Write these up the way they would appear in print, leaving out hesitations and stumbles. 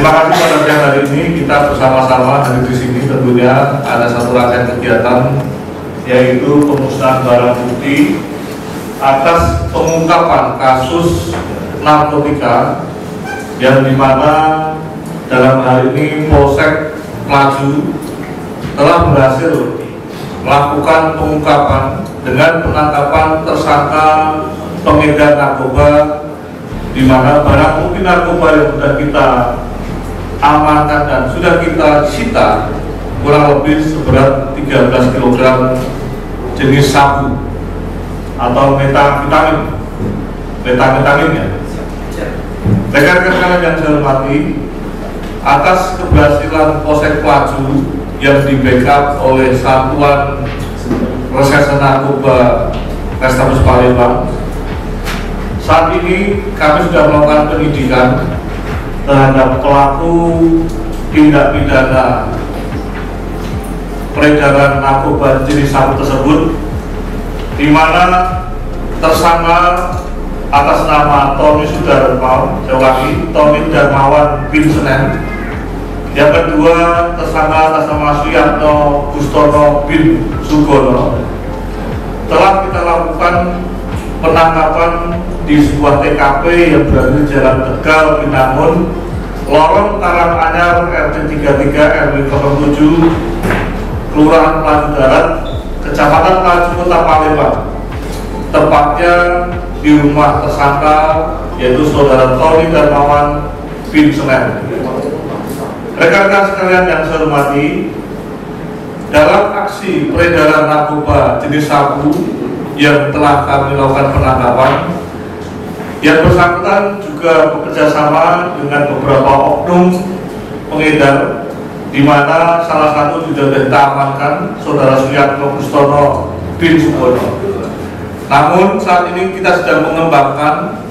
Terima kasih pada siang hari ini kita bersama-sama hadir di sini. Tentunya ada satu rangkaian kegiatan, yaitu pemusnahan barang bukti atas pengungkapan kasus narkotika yang dimana dalam hal ini Polsek Melaju telah berhasil melakukan pengungkapan dengan penangkapan tersangka pengedar narkoba, di mana barang bukti narkoba yang sudah kita amankan dan sudah kita sita kurang lebih seberat 13 kg jenis sabu atau metafetamin ya. Rekan-rekan yang saya hormati, atas keberhasilan Polsek Melaju yang di backup oleh Satuan Reserse Narkoba Restabes Palembang, saat ini kami sudah melakukan penyidikan terhadap pelaku tindak pidana peredaran narkoba jenis sabu tersebut, di mana tersangka atas nama Tony Tony Darmawan bin Senen. Yang kedua, tersangka atas nama Suyatno Gustono bin Sugono, telah kita lakukan penangkapan di sebuah TKP yang berada di Jalan Tegal, Binangun, Lorong Karanganyar, RT 33 RW 07, Kelurahan Melaju Darat, Kecamatan Melaju, Kota Palembang. Tepatnya di rumah tersangka, yaitu saudara Tony Darmawan bin Senen. Rekan-rekan sekalian yang saya hormati, dalam aksi peredaran narkoba jenis sabu yang telah kami lakukan penangkapan, yang bersangkutan juga bekerjasama dengan beberapa oknum pengedar, di mana salah satu juga kita amankan, saudara Suyatno Gustono bin Sugono. Namun saat ini kita sedang mengembangkan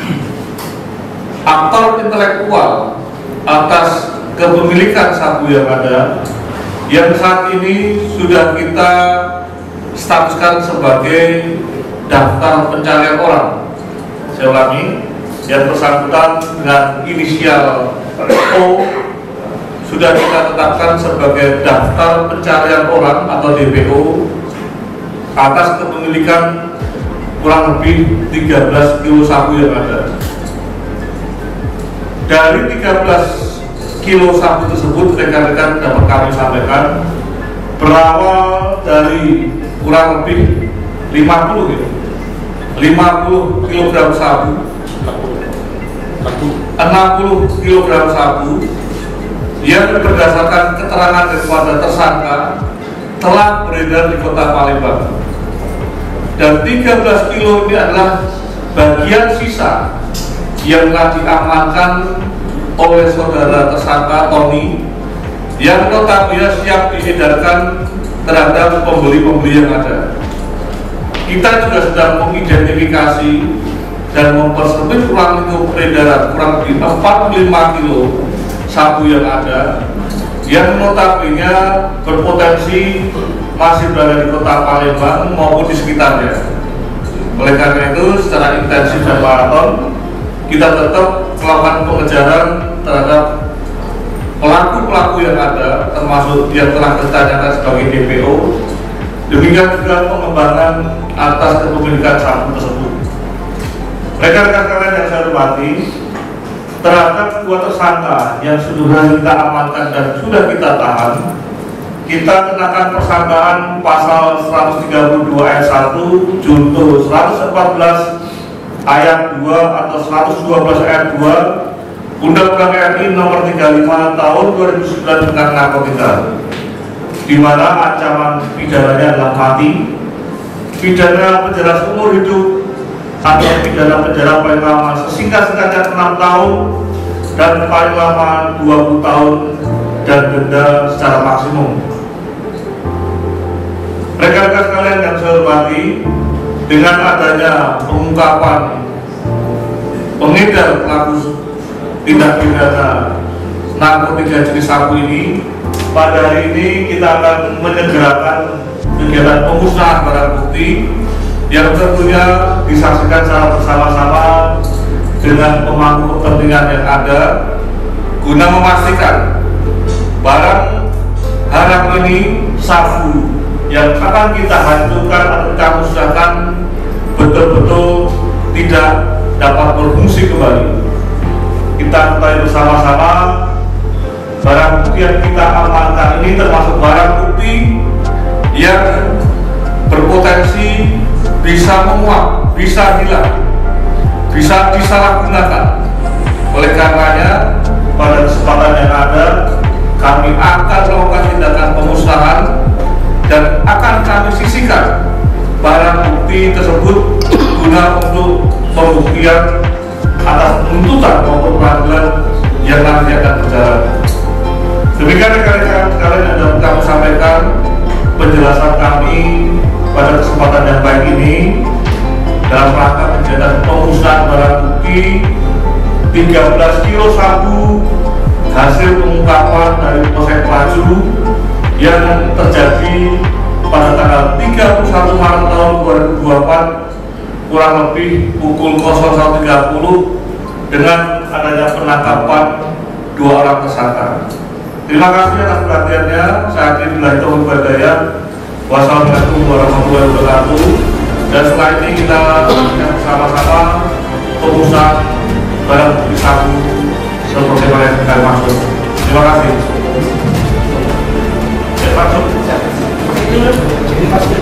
aktor intelektual atas kepemilikan sabu yang ada, yang saat ini sudah kita statuskan sebagai daftar pencarian orang. Saya ulangi, yang bersangkutan dengan inisial O sudah kita tetapkan sebagai daftar pencarian orang atau DPO atas kepemilikan kurang lebih 13 kilo sabu yang ada. Dari 13 kilo sabu tersebut, rekan-rekan dapat kami sampaikan, berawal dari kurang lebih 50 kg sabu, 60 kg sabu yang berdasarkan keterangan daripada tersangka telah beredar di Kota Palembang. Dan 13 kilo ini adalah bagian sisa yang telah diamankan oleh saudara tersangka Tony, yang notabene siap diedarkan terhadap pembeli-pembeli yang ada. Kita juga sedang mengidentifikasi dan mempersempit ruang lingkup peredaran kurang lebih 45 kilo sabu yang ada, yang notabene berpotensi masih berada di Kota Palembang maupun di sekitarnya. Oleh karena itu, secara intensif dan maraton, kita tetap melakukan pengejaran terhadap pelaku-pelaku yang ada, termasuk yang telah ditanyakan sebagai DPO. Demikian juga pengembangan atas kepemilikan sabu tersebut. Rekan-rekan kalian yang saya hormati, terhadap dua tersangka yang sudah kita amankan dan sudah kita tahan, kita kenakan persangkaan pasal 132 ayat 1 junto 114 ayat 2 atau 112 ayat 2 Undang-Undang RI nomor 35 tahun 2009 tentang narkotika, di mana ancaman pidananya adalah mati, pidana penjara seumur hidup, atau pidana penjara paling lama sesingkat-singkatnya 6 tahun dan paling lama 20 tahun dan denda secara maksimum. Rekan-rekan sekalian yang saya hormati, dengan adanya pengungkapan pengedar pelaku tindak pidana narkotika jenis sabu ini, pada hari ini kita akan menyegerakan kegiatan pemusnahan barang bukti yang tentunya disaksikan secara bersama-sama dengan pemangku kepentingan yang ada, guna memastikan barang haram ini sabu yang akan kita hancurkan atau kita musnahkan betul-betul tidak dapat berfungsi kembali. Kita ketahui bersama-sama barang bukti yang kita amankan ini termasuk barang bukti yang berpotensi bisa menguap, bisa hilang, bisa disalahgunakan. Oleh karenanya, pada kesempatan yang ada, kami akan melakukan tindakan pemusnahan dan akan kami sisihkan barang bukti tersebut guna untuk pembuktian atas tuntutan maupun peradilan yang nanti akan berjalan. Demikian rekan-rekan sekalian yang dapat kami sampaikan penjelasan kami pada kesempatan yang baik ini dalam rangka kegiatan pemusnahan barang bukti 13 kilo sabu hasil pengungkapan dari Polsek Pelaju yang terjadi pada tanggal 31 Maret tahun 2024 kurang lebih pukul 01.30 dengan adanya penangkapan 2 orang tersangka. Terima kasih atas perhatiannya. Saya akhiri bila itu berbahaya. Wassalamualaikum warahmatullahi wabarakatuh. Dan setelah ini kita bersama-sama pemusnahan barang bukti sabu seperti yang kita maksud. Terima kasih. Masuk.